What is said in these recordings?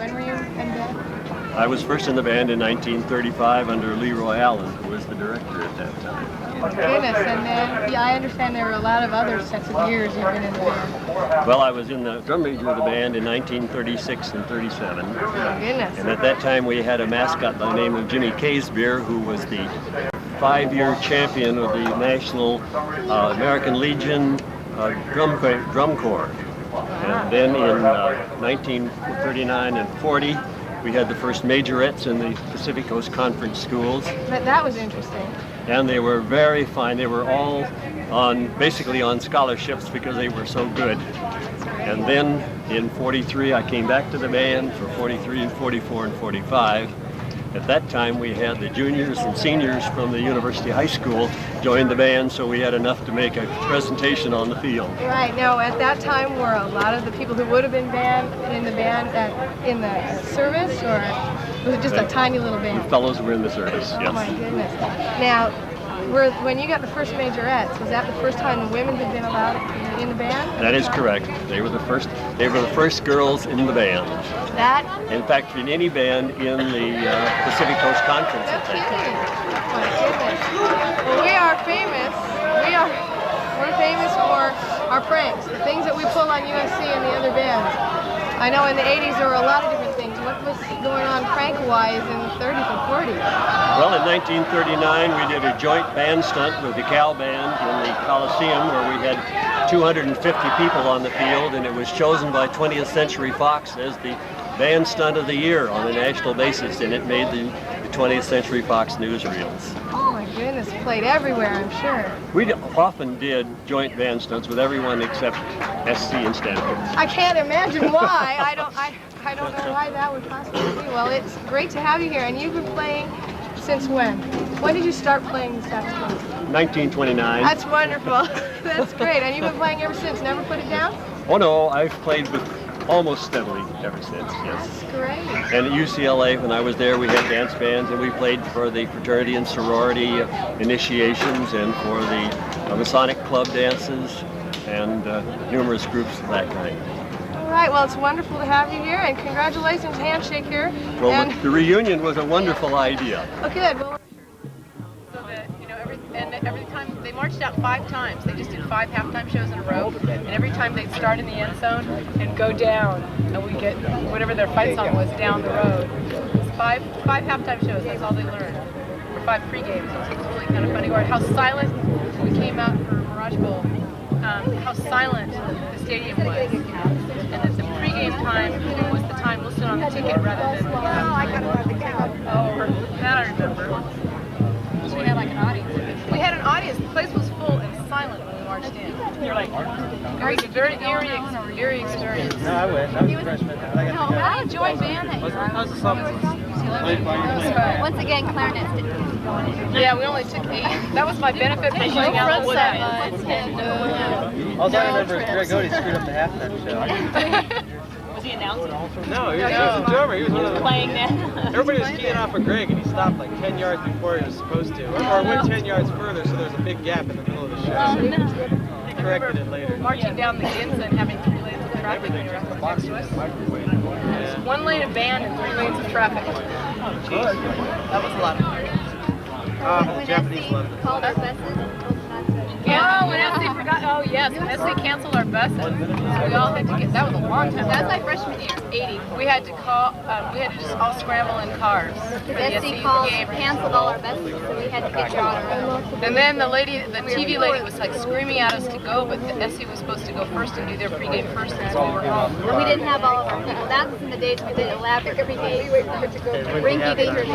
When were you in band? I was first in the band in 1935 under Leroy Allen, who was the director at that time. Oh, goodness, and then, yeah, I understand there were a lot of other sets of years you've been in the band. Well, I was in the drum major of the band in 1936 and 37. Oh, goodness. And at that time we had a mascot by the name of Jimmy Casebeer, who was the 5-year champion of the National American Legion Drum Corps. And then in 1939 and 40, we had the first majorettes in the Pacific Coast Conference schools. That was interesting. And they were very fine. They were all basically on scholarships because they were so good. And then in 43, I came back to the band for 43 and 44 and 45. At that time, we had the juniors and seniors from the University High School join the band, so we had enough to make a presentation on the field. Right. Now, at that time, were a lot of the people who would have been in the band in the service, or was it just a tiny little band? The fellows were in the service, yes. Oh, my goodness. Now, when you got the first majorettes, was that the first time the women had been allowed in the band? That is correct. They were the first girls in the band. In fact, in any band in the Pacific Coast Conference. No kidding. Oh, my goodness. Well, we're famous for our pranks, the things that we pull on USC and the other bands. I know in the 80s there were a lot of different things. What was going on prank-wise in the 30s and 40s? Well, in 1939 we did a joint band stunt with the Cal Band in the Coliseum, where we had 250 people on the field, and it was chosen by 20th Century Fox as the band stunt of the year on a national basis, and it made the 20th Century Fox newsreels. Oh my goodness, played everywhere, I'm sure. We often did joint band stunts with everyone except SC and Stanford. I can't imagine why. I don't know why that would possibly be. Well, it's great to have you here, and you've been playing since when? When did you start playing the saxophone? 1929. That's wonderful. That's great. And you've been playing ever since? Never put it down? Oh no, I've played with almost steadily ever since, yes. That's great. And at UCLA, when I was there, we had dance bands, and we played for the fraternity and sorority initiations and for the Masonic club dances and numerous groups of that kind. All right, well, it's wonderful to have you here, and congratulations, handshake here. Well, and the reunion was a wonderful idea. Oh, good. Well, so that, every time they marched out 5 times. They just did 5 halftime shows in a row, and every time they'd start in the end zone and go down, and we'd get whatever their fight song was down the road. It was five halftime shows. That's all they learned. Or 5 pre-games. It was really kind of funny. Or how silent we came out for Mirage Bowl. How silent the stadium was. And that the pre-game time was the time listed on the ticket rather than. I got to the count. Oh, that I remember. So we had like an audience. We had an audience. The place was full and silent when we marched in. You're like, it was a very eerie experience. No, I wish. I was a freshman. I enjoyed band that year. I was a sophomore. Once again, clarinets didn't go in. Yeah, we only took 8. That was my benefit for playing out the wood. All I remember is Greg Odie screwed up the halftime show. Was he announcing? No, he was a drummer. He was one of the Playing that. Everybody was keying off of Greg, and he stopped like 10 yards before he was supposed to. Or went 10 yards further, so there was a big gap in the middle of the show. He corrected it later. Marching down the Ginza and having 3 lanes of traffic when you're up next to us. Yeah. 1 lane of band and 3 lanes of traffic. Oh, jeez. That was a lot of fun. The Japanese loved it. Called our buses. Oh, when SC forgot. Oh, yes. When SC canceled our buses. So we all had to get. That was a long time. That was my freshman year, 80. We had to call. We had to just all scramble in cars. SC canceled all our buses, so we had to get our own. And then the TV lady was like screaming at us to go, but the SC was supposed to go first and do their pregame first, and so we were home. And we didn't have all of our people. That was in the days we did elaborate pregame. Rinky-dinky.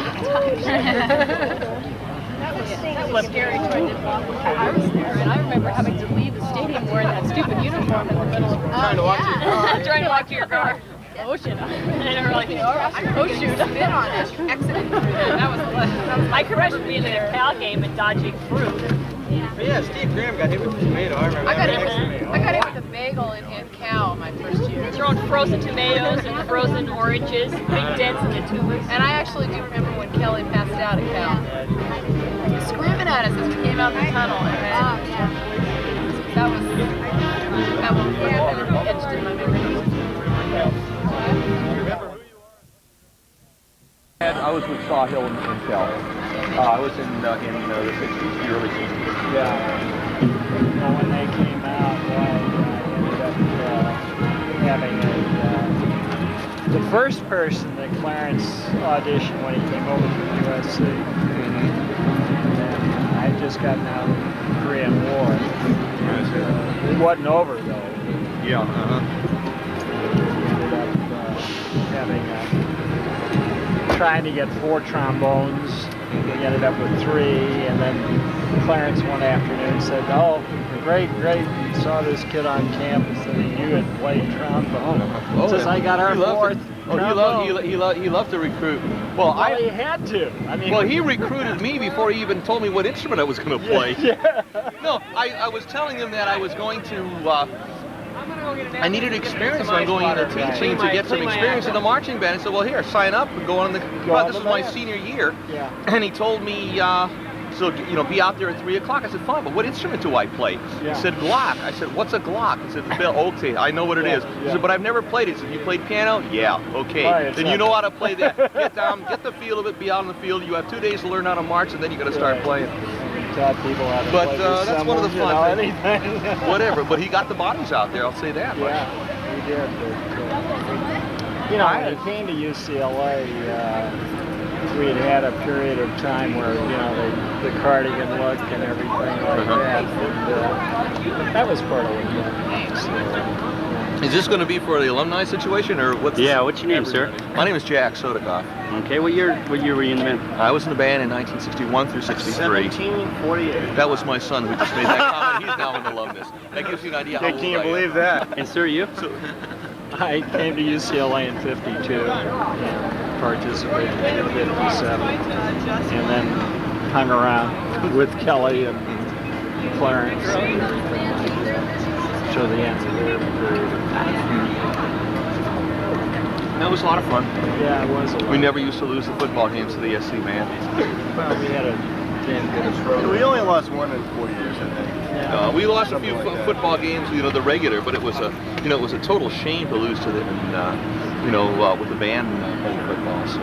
That was scary trying to walk. I was there, and I remember having to leave the stadium wearing that stupid uniform in the middle of Trying to walk to your car. trying to walk to your car. Oh shit! And we're like, oh shoot! Spit on us. Exiting. That was My career should be in a Cal game and dodging fruit. But yeah, Steve Graham got hit with a tomato. I remember. I got hit with a bagel in Cal my first year. Throwing frozen tomatoes and frozen oranges, big dents in the tubers. And I actually do remember when Kelly passed out at Cal. Screaming at us as we came out the tunnel, and then that was etched in my memory. I was with Sawhill and Kel. I was in the 60s, the early 60s. Yeah. Well, when they came out, I ended up having the first person that Clarence auditioned when he came over from USC. And I had just gotten out of the Korean War. And, it wasn't over though. Yeah. Ended up trying to get 4 trombones. We ended up with 3, and then Clarence one afternoon said, "Oh, great, you saw this kid on campus and you had played trombone." Says, "I got our 4th trombone." He loved to recruit. Well, he had to. I mean, well, he recruited me before he even told me what instrument I was going to play. Yeah. No, I was telling him that I was going to. I needed experience when going into teaching to get some experience in the marching band. He said, "Well, here, sign up and go on the." This was my senior year, and he told me, "So be out there at 3 o'clock." I said, "Fine, but what instrument do I play?" He said, "Glock." I said, "What's a Glock?" He said, "Okay, I know what it is." He said, "But I've never played it." He said, "You played piano?" "Yeah." "Okay, then you know how to play that. Get down, get the feel of it, be out in the field. You have 2 days to learn how to march, and then you got to start playing." Taught people how to but play that's one of the fun things. Anything. Whatever, but he got the bodies out there. I'll say that. Yeah, he did. But, when he came to UCLA, we had a period of time where the cardigan look and everything like that. And, that was part of what he did. Is this going to be for the alumni situation, or what's? Yeah, what's your name, sir? My name is Jack Sodikoff. Okay, what year were you in the band? I was in the band in 1961 through 63. 1748. That was my son who just made that comment. He's now an alumnus. That gives you an idea how old I am. Can't believe that. And sir, you? I came to UCLA in '52 and participated in '57, and then hung around with Kelly and Clarence. So the end of their period. That was a lot of fun. Yeah, it was a lot. We never used to lose the football games to the SC band. Well, we had a damn good approach. We only lost one in 4 years, I think. Yeah. We lost a few football games, the regular, but it was a total shame to lose to them, with the band playing football. So,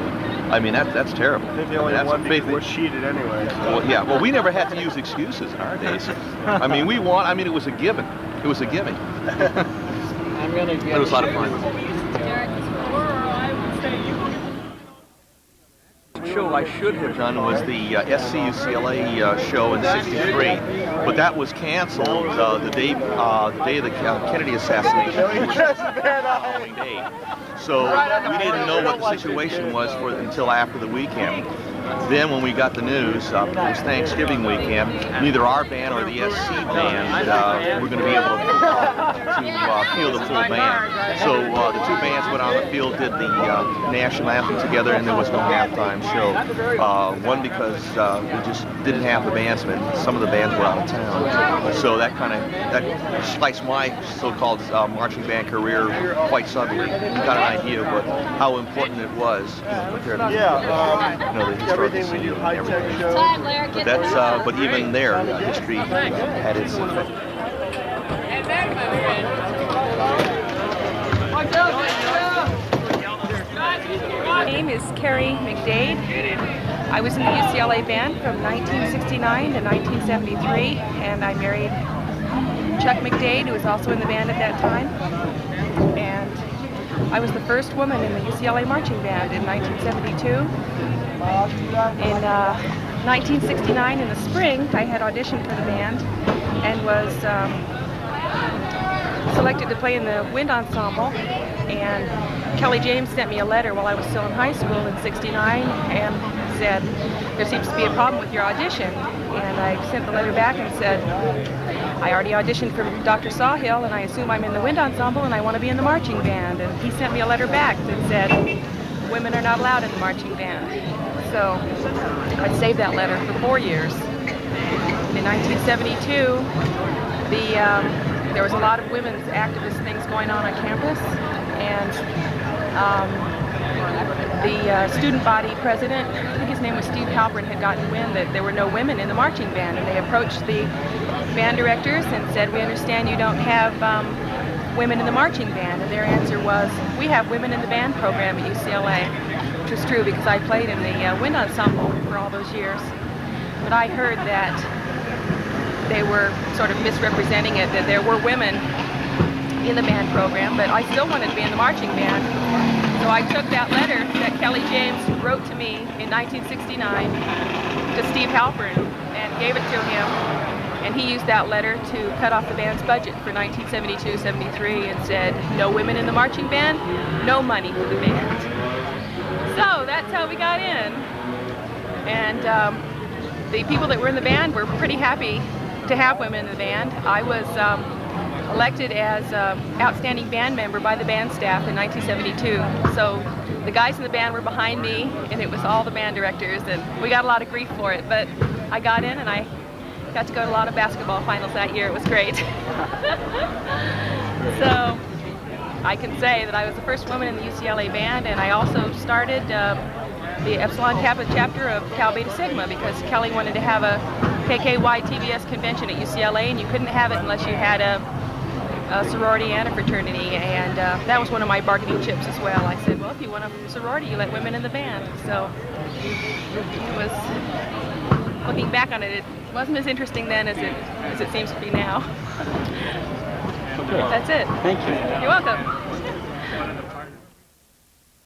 I mean, that's terrible. I think they only won because they cheated anyway. So. Well, we never had to use excuses in our days. I mean, we won. I mean, it was a given. It was a given. I'm gonna get. It was a lot of fun. The show I should have done was the SC UCLA show in '63, but that was canceled the day of the Kennedy assassination, which was the following day. So we didn't know what the situation was until after the weekend. Then when we got the news, it was Thanksgiving weekend, neither our band or the SC band were going to be able to field the full band. So the 2 bands went on the field, did the national anthem together, and there was no halftime show. One because we just didn't have the bandsmen. Some of the bands were out of town. So that sliced my so-called marching band career quite suddenly. You got an idea of how important it was compared to the everything we do, high-tech shows. But that's but even there, history had its effect. My name is Carrie McDade. I was in the UCLA band from 1969 to 1973, and I married Chuck McDade, who was also in the band at that time. And I was the first woman in the UCLA marching band in 1972. In 1969, in the spring, I had auditioned for the band and was selected to play in the wind ensemble. And Kelly James sent me a letter while I was still in high school in '69 and said, "There seems to be a problem with your audition." And I sent the letter back and said, "I already auditioned for Dr. Sawhill, and I assume I'm in the wind ensemble, and I want to be in the marching band." And he sent me a letter back that said, "Women are not allowed in the marching band." So I saved that letter for 4 years. In 1972, there was a lot of women's activist things going on campus, and the student body president, I think his name was Steve Halpern, had gotten wind that there were no women in the marching band, and they approached the band directors and said, "We understand you don't have women in the marching band," and their answer was, "We have women in the band program at UCLA." which was true because I played in the wind ensemble for all those years. But I heard that they were sort of misrepresenting it, that there were women in the band program, but I still wanted to be in the marching band. So I took that letter that Kelly James wrote to me in 1969 to Steve Halpern and gave it to him. And he used that letter to cut off the band's budget for 1972-73 and said, no women in the marching band, no money for the band. So that's how we got in. And the people that were in the band were pretty happy to have women in the band. I was elected as outstanding band member by the band staff in 1972. So the guys in the band were behind me, and it was all the band directors, and we got a lot of grief for it, but I got in and I got to go to a lot of basketball finals that year. It was great. So I can say that I was the first woman in the UCLA band, and I also started the Epsilon Kappa chapter of Tau Beta Sigma because Kelly wanted to have a KKY TBS convention at UCLA, and you couldn't have it unless you had a sorority and a fraternity, and that was one of my bargaining chips as well. I said, well, if you want a sorority, you let women in the band. So it was, looking back on it, it wasn't as interesting then as it seems to be now. Okay. That's it. Thank you. You're welcome.